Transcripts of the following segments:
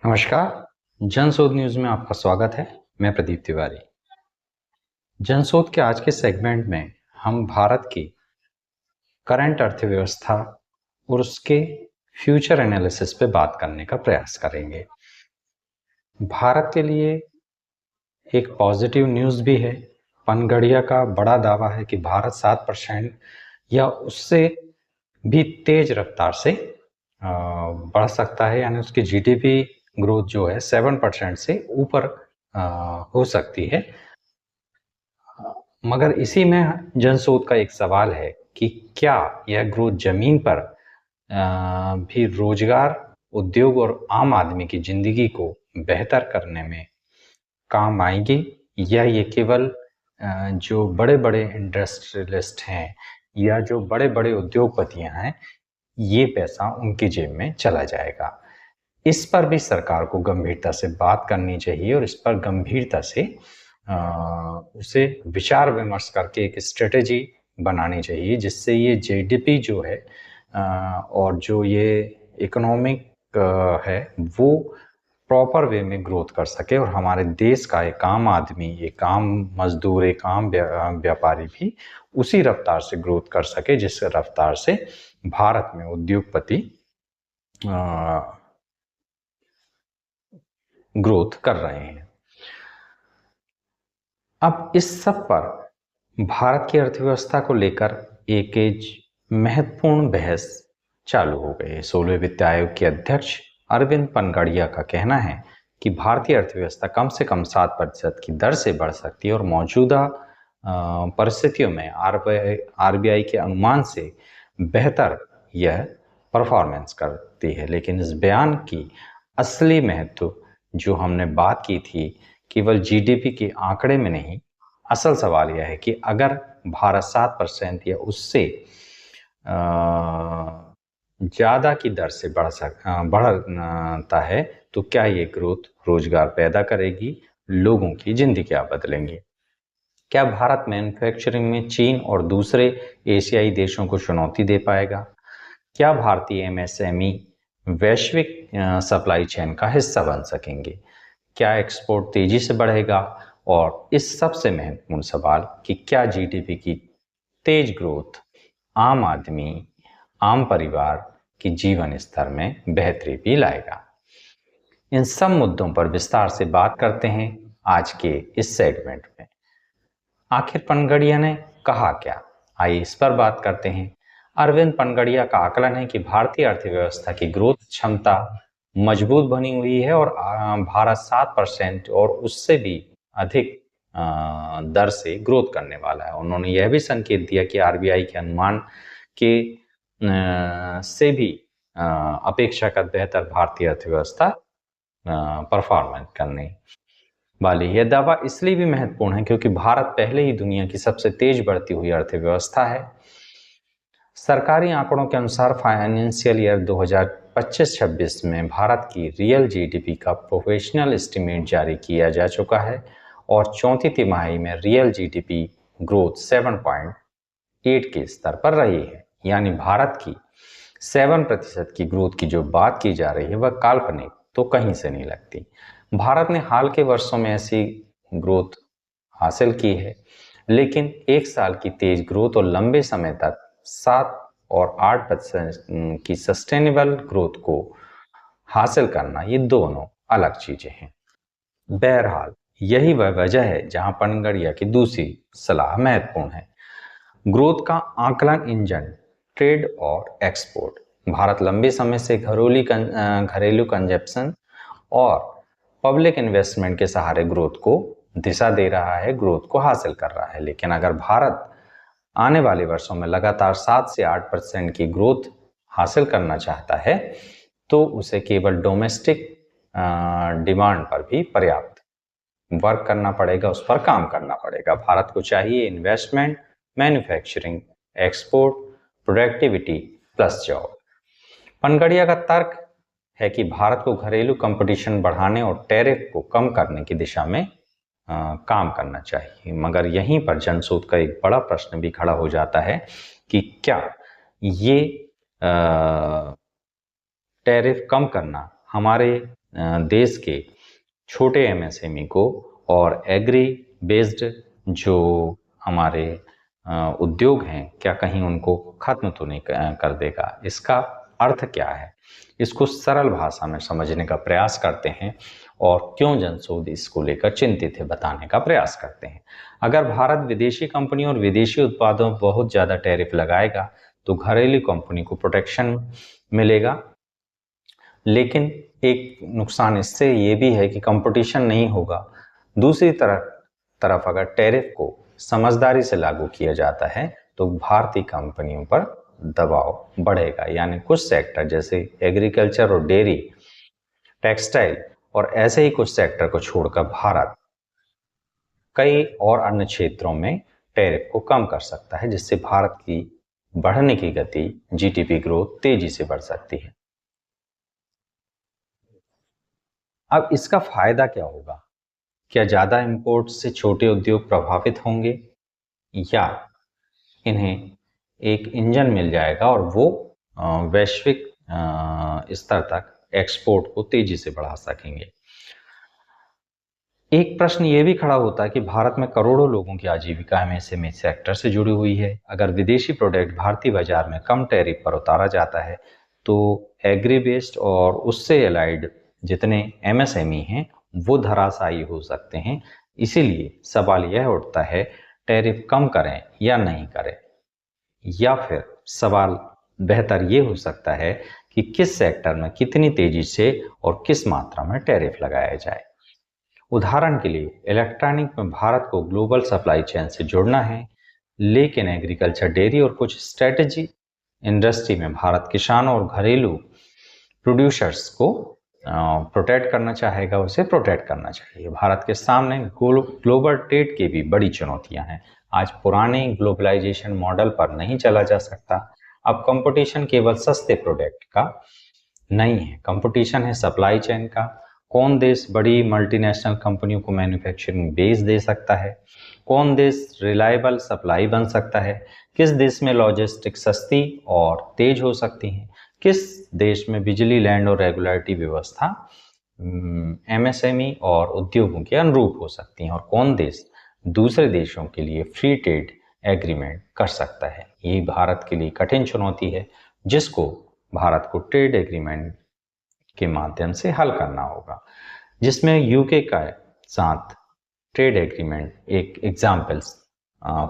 नमस्कार। जनशोध न्यूज में आपका स्वागत है। मैं प्रदीप तिवारी। जनशोध के आज के सेगमेंट में हम भारत की करंट अर्थव्यवस्था और उसके फ्यूचर एनालिसिस पे बात करने का प्रयास करेंगे। भारत के लिए एक पॉजिटिव न्यूज भी है। पनगड़िया का बड़ा दावा है कि भारत 7% या उससे भी तेज रफ्तार से बढ़ सकता है, यानी उसकी जीडीपी ग्रोथ जो है 7% से ऊपर हो सकती है। मगर इसी में जनशोध का एक सवाल है कि क्या यह ग्रोथ जमीन पर भी रोजगार, उद्योग और आम आदमी की जिंदगी को बेहतर करने में काम आएगी, या ये केवल जो बड़े बड़े इंडस्ट्रियलिस्ट हैं या जो बड़े बड़े उद्योगपतियां हैं, ये पैसा उनकी जेब में चला जाएगा। इस पर भी सरकार को गंभीरता से बात करनी चाहिए और इस पर गंभीरता से उसे विचार विमर्श करके एक स्ट्रेटेजी बनानी चाहिए, जिससे ये जीडीपी जो है और जो ये इकोनॉमिक है वो प्रॉपर वे में ग्रोथ कर सके और हमारे देश का एक आम आदमी, एक आम मजदूर, एक आम व्यापारी भी उसी रफ्तार से ग्रोथ कर सके जिस रफ्तार से भारत में उद्योगपति ग्रोथ कर रहे हैं। अब इस सब पर भारत की अर्थव्यवस्था को लेकर एक महत्वपूर्ण बहस चालू हो गई है। 16वें वित्त आयोग के अध्यक्ष अरविंद पनगड़िया का कहना है कि भारतीय अर्थव्यवस्था कम से कम 7% की दर से बढ़ सकती है और मौजूदा परिस्थितियों में आरबीआई के अनुमान से बेहतर यह परफॉर्मेंस करती है। लेकिन इस बयान की असली महत्व जो हमने बात की थी केवल जीडीपी के आंकड़े में नहीं, असल सवाल यह है कि अगर भारत 7% या उससे ज़्यादा की दर से बढ़ता है तो क्या ये ग्रोथ रोजगार पैदा करेगी, लोगों की जिंदगी बदलेंगी? क्या भारत मैन्युफैक्चरिंग में चीन और दूसरे एशियाई देशों को चुनौती दे पाएगा? क्या भारतीय एमएसएमई वैश्विक सप्लाई चेन का हिस्सा बन सकेंगे? क्या एक्सपोर्ट तेजी से बढ़ेगा? और इस सबसे महत्वपूर्ण सवाल कि क्या जीडीपी की तेज ग्रोथ आम आदमी, आम परिवार की जीवन स्तर में बेहतरी भी लाएगा? इन सब मुद्दों पर विस्तार से बात करते हैं आज के इस सेगमेंट में। आखिर पनगड़िया ने कहा क्या, आइए इस पर बात करते हैं। अरविंद पनगड़िया का आकलन है कि भारतीय अर्थव्यवस्था की ग्रोथ क्षमता मजबूत बनी हुई है और भारत 7% और उससे भी अधिक दर से ग्रोथ करने वाला है। उन्होंने यह भी संकेत दिया कि आरबीआई के अनुमान के से भी अपेक्षाकृत बेहतर भारतीय अर्थव्यवस्था परफॉर्मेंस करने वाली। यह दावा इसलिए भी महत्वपूर्ण है क्योंकि भारत पहले ही दुनिया की सबसे तेज बढ़ती हुई अर्थव्यवस्था है। सरकारी आंकड़ों के अनुसार फाइनेंशियल ईयर 2025-26 में भारत की रियल जीडीपी का प्रोफेशनल एस्टीमेट जारी किया जा चुका है और चौथी तिमाही में रियल जीडीपी ग्रोथ 7.8 के स्तर पर रही है। यानी भारत की 7% की ग्रोथ की जो बात की जा रही है वह काल्पनिक तो कहीं से नहीं लगती। भारत ने हाल के वर्षों में ऐसी ग्रोथ हासिल की है, लेकिन एक साल की तेज ग्रोथ और लंबे समय तक 7 और 8% की सस्टेनेबल ग्रोथ को हासिल करना, ये दोनों अलग चीजें हैं। बहरहाल यही वह वजह है जहां पनगड़िया की दूसरी सलाह महत्वपूर्ण है। ग्रोथ का आकलन इंजन, ट्रेड और एक्सपोर्ट। भारत लंबे समय से घरेलू कंजप्शन और पब्लिक इन्वेस्टमेंट के सहारे ग्रोथ को दिशा दे रहा है, ग्रोथ को हासिल कर रहा है। लेकिन अगर भारत आने वाले वर्षों में लगातार 7 से 8% की ग्रोथ हासिल करना चाहता है तो उसे केवल डोमेस्टिक डिमांड पर भी पर्याप्त वर्क करना पड़ेगा, उस पर काम करना पड़ेगा। भारत को चाहिए investment, manufacturing, export, productivity plus job. Panagariya का तर्क है कि भारत को घरेलू कंपटीशन बढ़ाने और टैरिफ को कम करने की दिशा में काम करना चाहिए। मगर यहीं पर जनशोध का एक बड़ा प्रश्न भी खड़ा हो जाता है कि क्या ये टैरिफ कम करना हमारे देश के छोटे एमएसएमई को और एग्री बेस्ड जो हमारे उद्योग हैं, क्या कहीं उनको खत्म तो नहीं कर देगा? इसका अर्थ क्या है? इसको सरल भाषा में समझने का प्रयास करते हैं और क्यों जनशोध इसको लेकर चिंतित है बताने का प्रयास करते हैं। अगर भारत विदेशी कंपनियों और विदेशी उत्पादों पर बहुत ज़्यादा टैरिफ लगाएगा तो घरेलू कंपनी को प्रोटेक्शन मिलेगा, लेकिन एक नुकसान इससे ये भी है कि कंपटीशन नहीं होगा। दूसरी तरफ अगर टैरिफ को समझदारी से लागू किया जाता है तो भारतीय कंपनियों पर दबाव बढ़ेगा, यानी कुछ सेक्टर जैसे एग्रीकल्चर और डेयरी, टेक्सटाइल और ऐसे ही कुछ सेक्टर को छोड़कर भारत कई और अन्य क्षेत्रों में टैरिफ को कम कर सकता है, जिससे भारत की बढ़ने की गति, जीडीपी ग्रोथ तेजी से बढ़ सकती है। अब इसका फायदा क्या होगा? क्या ज्यादा इंपोर्ट से छोटे उद्योग प्रभावित होंगे या इन्हें एक इंजन मिल जाएगा और वो वैश्विक स्तर तक एक्सपोर्ट को तेजी से बढ़ा सकेंगे? एक प्रश्न ये भी खड़ा होता है कि भारत में करोड़ों लोगों की आजीविका एमएसएमई सेक्टर से जुड़ी हुई है। अगर विदेशी प्रोडक्ट भारतीय बाजार में कम टैरिफ पर उतारा जाता है तो एग्री बेस्ड और उससे एलाइड जितने एमएसएमई हैं वो धराशायी हो सकते हैं। इसीलिए सवाल यह उठता है, टैरिफ कम करें या नहीं करें? या फिर सवाल बेहतर ये हो सकता है कि किस सेक्टर में कितनी तेजी से और किस मात्रा में टैरिफ लगाया जाए। उदाहरण के लिए इलेक्ट्रॉनिक में भारत को ग्लोबल सप्लाई चेन से जुड़ना है, लेकिन एग्रीकल्चर, डेयरी और कुछ स्ट्रेटेजी इंडस्ट्री में भारत किसानों और घरेलू प्रोड्यूसर्स को प्रोटेक्ट करना चाहेगा, उसे प्रोटेक्ट करना चाहिए। भारत के सामने ग्लोबल ट्रेड की भी बड़ी चुनौतियां हैं। आज पुराने ग्लोबलाइजेशन मॉडल पर नहीं चला जा सकता। अब कंपटीशन केवल सस्ते प्रोडक्ट का नहीं है, कंपटीशन है सप्लाई चेन का। कौन देश बड़ी मल्टीनेशनल कंपनियों को मैन्युफैक्चरिंग बेस दे सकता है? कौन देश रिलायबल सप्लाई बन सकता है? किस देश में लॉजिस्टिक्स सस्ती और तेज हो सकती हैं? किस देश में बिजली, लैंड और रेगुलेटरी व्यवस्था एमएसएमई और उद्योगों के अनुरूप हो सकती हैं? और कौन देश दूसरे देशों के लिए फ्री ट्रेड एग्रीमेंट कर सकता है? ये भारत के लिए कठिन चुनौती है, जिसको भारत को ट्रेड एग्रीमेंट के माध्यम से हल करना होगा, जिसमें यूके का साथ ट्रेड एग्रीमेंट एक एग्जाम्पल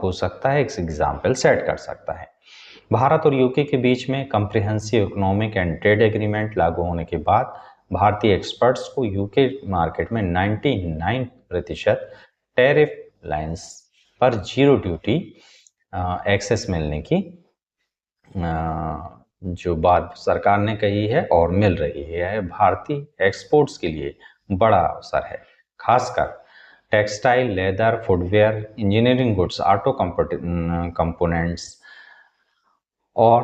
हो सकता है, एक एग्जाम्पल सेट कर सकता है। भारत और यूके के बीच में comprehensive economic and trade agreement लागू होने के बाद भारतीय एक्सपर्ट्स को यूके मार्केट में 99% टैरिफ लाइंस पर जीरो ड्यूटी एक्सेस मिलने की जो बात सरकार ने कही है और मिल रही है, भारतीय एक्सपोर्ट्स के लिए बड़ा अवसर है। खासकर textile, leather, footwear, engineering goods, auto components और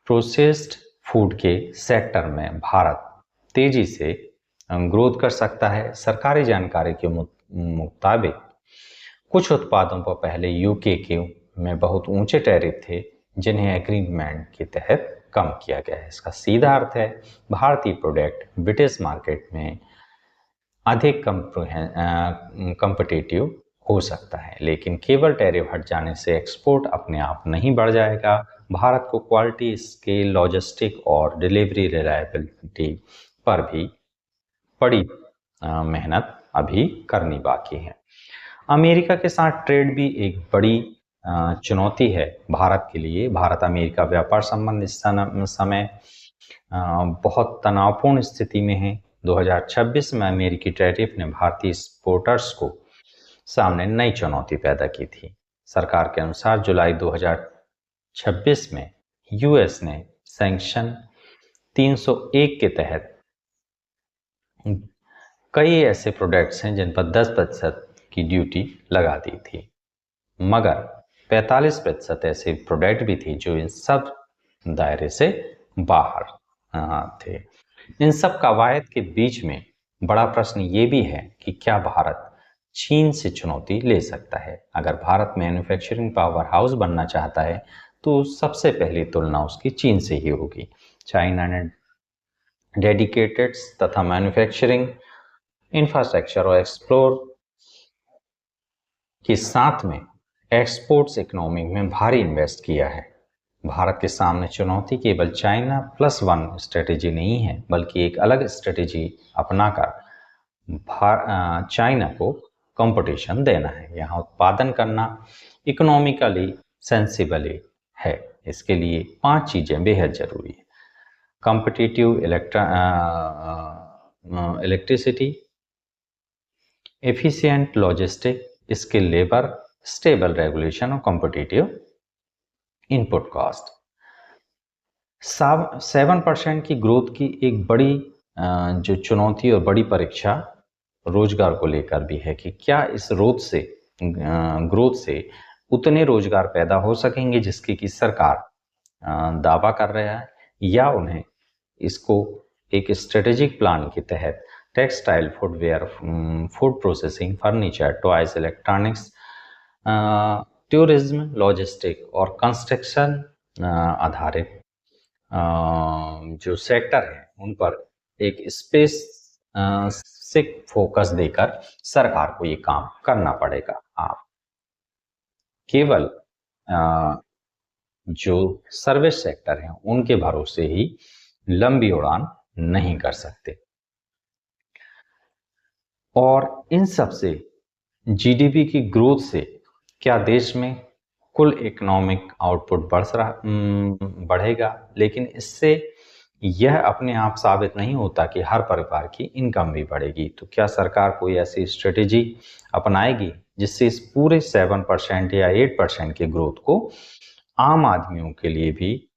प्रोसेस्ड फूड के सेक्टर में भारत तेजी से ग्रोथ कर सकता है। सरकारी जानकारी के मुताबिक कुछ उत्पादों पर पहले यूके के में बहुत ऊंचे टैरिफ थे, जिन्हें एग्रीमेंट के तहत कम किया गया है। इसका सीधा अर्थ है भारतीय प्रोडक्ट ब्रिटिश मार्केट में अधिक कॉम्पिटिटिव हो सकता है, लेकिन केवल टैरिफ हट जाने से एक्सपोर्ट अपने आप नहीं बढ़ जाएगा। भारत को क्वालिटी, स्केल, लॉजिस्टिक और डिलीवरी रिलायबिलिटी पर भी बड़ी मेहनत अभी करनी बाकी है। अमेरिका के साथ ट्रेड भी एक बड़ी चुनौती है भारत के लिए। भारत अमेरिका व्यापार संबंध इस समय बहुत तनावपूर्ण स्थिति में है। 2026 में अमेरिकी टैरिफ ने भारतीय एक्सपोर्टर्स को सामने नई चुनौती पैदा की थी। सरकार के अनुसार जुलाई 2026 में यूएस ने सैंक्शन 301 के तहत कई ऐसे प्रोडक्ट्स हैं जिन पर 10% की ड्यूटी लगा दी थी, मगर 45% ऐसे प्रोडक्ट भी थे जो इन सब दायरे से बाहर थे। इन सब कवायद के बीच में बड़ा प्रश्न ये भी है कि क्या भारत चीन से चुनौती ले सकता है? अगर भारत मैन्युफैक्चरिंग पावर हाउस बनना चाहता है तो सबसे पहली तुलना उसकी चीन से ही होगी। चाइना ने डेडिकेटेड तथा मैन्युफैक्चरिंग इंफ्रास्ट्रक्चर और एक्सप्लोर के साथ में एक्सपोर्ट्स इकोनॉमी में भारी इन्वेस्ट किया है। भारत के सामने चुनौती केवल चाइना प्लस वन स्ट्रेटेजी नहीं है, बल्कि एक अलग स्ट्रेटेजी अपनाकर चाइना को कंपटीशन देना है। यहाँ उत्पादन करना इकोनॉमिकली सेंसिबली है। इसके लिए 5 चीज़ें बेहद जरूरी है। Competitive electricity, efficient logistic, skill labour, stable regulation और कॉम्पिटिटिव इनपुट कॉस्ट। 7% की ग्रोथ की एक बड़ी जो चुनौती और बड़ी परीक्षा रोजगार को लेकर भी है कि क्या इस ग्रोथ से उतने रोजगार पैदा हो सकेंगे जिसकी कि सरकार दावा कर रहा है, या उन्हें इसको एक स्ट्रेटेजिक प्लान के तहत textile, footwear, food processing, furniture, toys, electronics, tourism, logistic और कंस्ट्रक्शन आधारित जो सेक्टर हैं उन पर एक स्पेसिफिक फोकस देकर सरकार को ये काम करना पड़ेगा। आप केवल जो सर्विस सेक्टर हैं उनके भरोसे ही लंबी उड़ान नहीं कर सकते। और इन सब से जीडीपी की ग्रोथ से क्या देश में कुल इकोनॉमिक आउटपुट बढ़ेगा, लेकिन इससे यह अपने आप साबित नहीं होता कि हर परिवार की इनकम भी बढ़ेगी। तो क्या सरकार कोई ऐसी स्ट्रेटेजी अपनाएगी जिससे इस पूरे 7% या 8% के ग्रोथ को आम आदमियों के लिए भी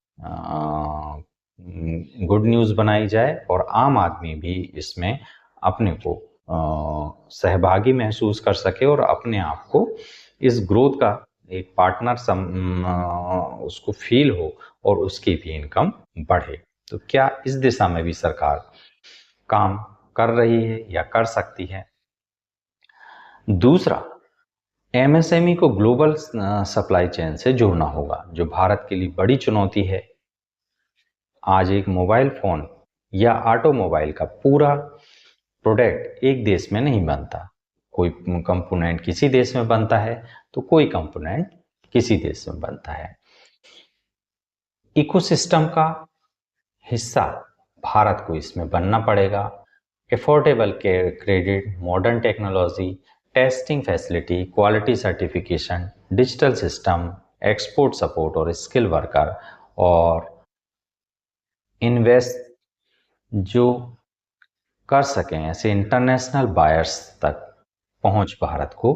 गुड न्यूज़ बनाई जाए और आम आदमी भी इसमें अपने को सहभागी महसूस कर सके और अपने आप को इस ग्रोथ का एक पार्टनर उसको फील हो और उसकी भी इनकम बढ़े। तो क्या इस दिशा में भी सरकार काम कर रही है या कर सकती है? दूसरा, एमएसएमई को ग्लोबल सप्लाई चेन से जोड़ना होगा, जो भारत के लिए बड़ी चुनौती है। आज एक मोबाइल फोन या ऑटोमोबाइल का पूरा प्रोडक्ट एक देश में नहीं बनता। कोई कंपोनेंट किसी देश में बनता है तो कोई कंपोनेंट किसी देश में बनता है। इकोसिस्टम का हिस्सा भारत को इसमें बनना पड़ेगा। Affordable credit, modern technology, testing facility, quality certification, digital system, export support और स्किल वर्कर और इन्वेस्ट जो कर सकें ऐसे इंटरनेशनल बायर्स तक पहुंच भारत को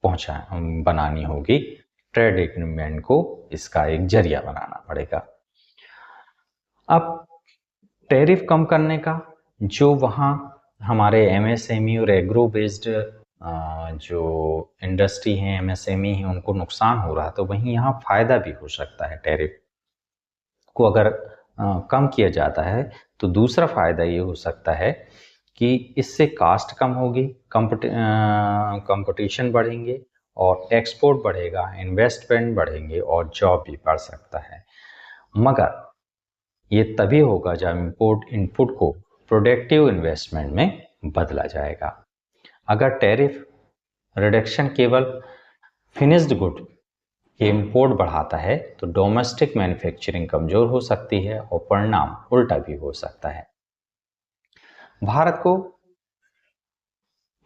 बनानी होगी। ट्रेड एग्रीमेंट को इसका एक जरिया बनाना पड़ेगा। अब टैरिफ कम करने का, जो वहाँ हमारे एमएसएमई और एग्रो बेस्ड जो इंडस्ट्री है, एमएसएमई है, उनको नुकसान हो रहा है, तो वहीं यहाँ फायदा भी हो सकता है। टैरिफ को अगर कम किया जाता है तो दूसरा फायदा ये हो सकता है कि इससे कास्ट कम होगी, कंपटीशन बढ़ेंगे और एक्सपोर्ट बढ़ेगा, इन्वेस्टमेंट बढ़ेंगे और जॉब भी बढ़ सकता है। मगर ये तभी होगा जब इंपोर्ट इनपुट को प्रोडक्टिव इन्वेस्टमेंट में बदला जाएगा। अगर टैरिफ रिडक्शन केवल फिनिश्ड गुड के इंपोर्ट बढ़ाता है तो डोमेस्टिक मैन्युफैक्चरिंग कमजोर हो सकती है और परिणाम उल्टा भी हो सकता है। भारत को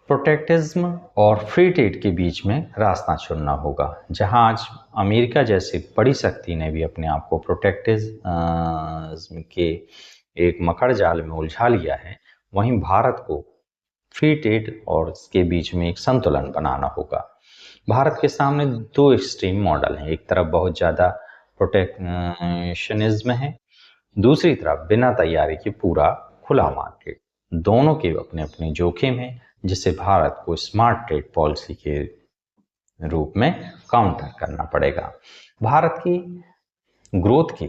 प्रोटेक्टिज्म और फ्री ट्रेड के बीच में रास्ता चुनना होगा। जहां आज अमेरिका जैसी बड़ी शक्ति ने भी अपने आप को प्रोटेक्टिज्म के एक मकड़ जाल में उलझा लिया है, वहीं भारत को फ्री ट्रेड और इसके बीच में एक संतुलन बनाना होगा। भारत के सामने 2 एक्सट्रीम मॉडल हैं। एक तरफ बहुत ज़्यादा प्रोटेक्शनिज्म है, दूसरी तरफ बिना तैयारी के पूरा खुला मार्केट। दोनों के अपने अपने जोखिम हैं, जिसे भारत को स्मार्ट ट्रेड पॉलिसी के रूप में काउंटर करना पड़ेगा। भारत की ग्रोथ के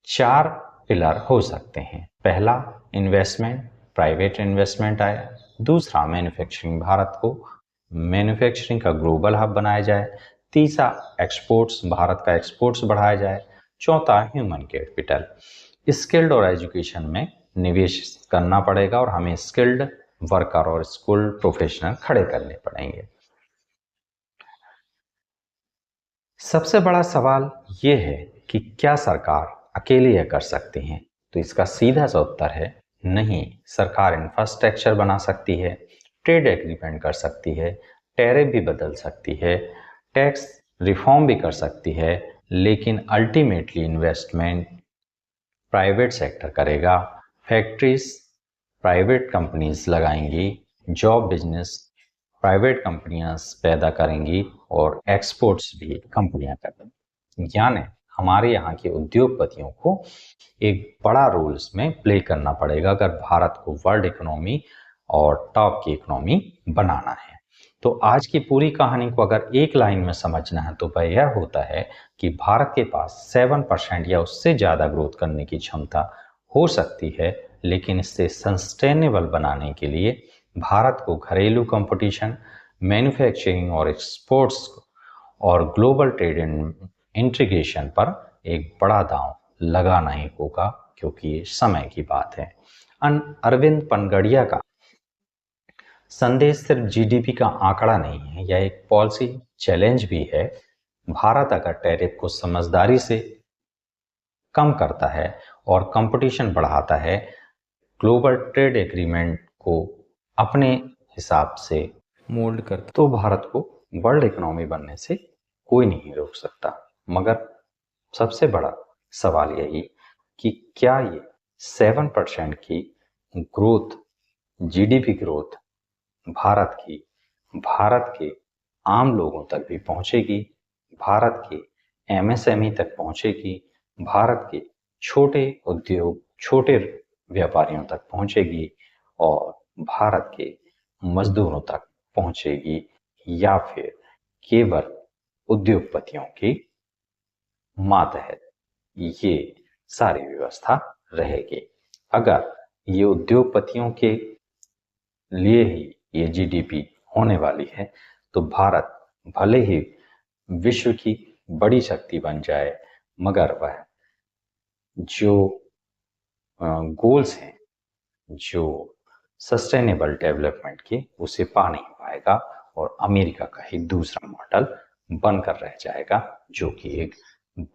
4 पिलर हो सकते हैं। पहला, इन्वेस्टमेंट, प्राइवेट इन्वेस्टमेंट आए। दूसरा, मैन्युफैक्चरिंग, भारत को मैन्युफैक्चरिंग का ग्लोबल हब बनाया जाए। तीसरा, एक्सपोर्ट्स, भारत का एक्सपोर्ट्स बढ़ाया जाए। चौथा, ह्यूमन कैपिटल, स्किल्ड और एजुकेशन में निवेश करना पड़ेगा और हमें स्किल्ड वर्कर और स्किल्ड प्रोफेशनल खड़े करने पड़ेंगे। सबसे बड़ा सवाल ये है कि क्या सरकार अकेले यह कर सकती है? तो इसका सीधा सा उत्तर है नहीं। सरकार इंफ्रास्ट्रक्चर बना सकती है, ट्रेड एग्रीमेंट कर सकती है, टैरिफ भी बदल सकती है, टैक्स रिफॉर्म भी कर सकती है, लेकिन अल्टीमेटली इन्वेस्टमेंट प्राइवेट सेक्टर करेगा। फैक्ट्रीज प्राइवेट कंपनीज लगाएंगी, जॉब बिजनेस प्राइवेट कंपनियां पैदा करेंगी और एक्सपोर्ट्स भी कंपनियां करेंगी। यानी हमारे यहाँ के उद्योगपतियों को एक बड़ा रोल इसमें प्ले करना पड़ेगा अगर भारत को वर्ल्ड इकोनॉमी और टॉप की इकोनॉमी बनाना है। तो आज की पूरी कहानी को अगर एक लाइन में समझना है तो वह यह होता है कि भारत के पास 7% या उससे ज़्यादा ग्रोथ करने की क्षमता हो सकती है, लेकिन इसे सस्टेनेबल बनाने के लिए भारत को घरेलू कंपटीशन, मैन्युफैक्चरिंग और एक्सपोर्ट्स और ग्लोबल ट्रेड इंटीग्रेशन पर एक बड़ा दांव लगाना ही होगा, क्योंकि ये समय की बात है। अरविंद पनगड़िया का संदेश सिर्फ जीडीपी का आंकड़ा नहीं है, यह एक पॉलिसी चैलेंज भी है। भारत अगर टैरिफ को समझदारी से कम करता है और कंपटीशन बढ़ाता है, ग्लोबल ट्रेड एग्रीमेंट को अपने हिसाब से मोल्ड करता, तो भारत को वर्ल्ड इकोनॉमी बनने से कोई नहीं रोक सकता। मगर सबसे बड़ा सवाल यही कि क्या ये 7% की ग्रोथ, जीडीपी ग्रोथ भारत के आम लोगों तक भी पहुंचेगी, भारत के एमएसएमई तक पहुंचेगी, भारत के छोटे उद्योग, छोटे व्यापारियों तक पहुंचेगी और भारत के मजदूरों तक पहुंचेगी, या फिर केवल उद्योगपतियों की मातहत ये सारी व्यवस्था रहेगी? अगर ये उद्योगपतियों के लिए ही ये जीडीपी होने वाली है तो भारत भले ही विश्व की बड़ी शक्ति बन जाए, मगर वह जो गोल्स हैं, जो सस्टेनेबल डेवलपमेंट के, उसे पा नहीं पाएगा और अमेरिका का ही दूसरा मॉडल बनकर रह जाएगा, जो कि एक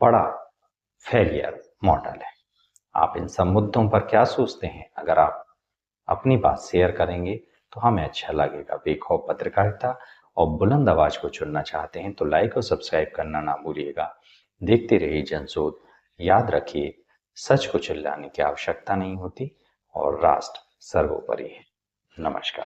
बड़ा फेलियर मॉडल है। आप इन सब मुद्दों पर क्या सोचते हैं? अगर आप अपनी बात शेयर करेंगे तो हमें अच्छा लगेगा। बेखौफ पत्रकारिता और बुलंद आवाज को चुनना चाहते हैं तो लाइक और सब्सक्राइब करना ना भूलिएगा। देखते रहिए जनशोध। याद रखिए, सच को चिल्लाने की आवश्यकता नहीं होती और राष्ट्र सर्वोपरि है। नमस्कार।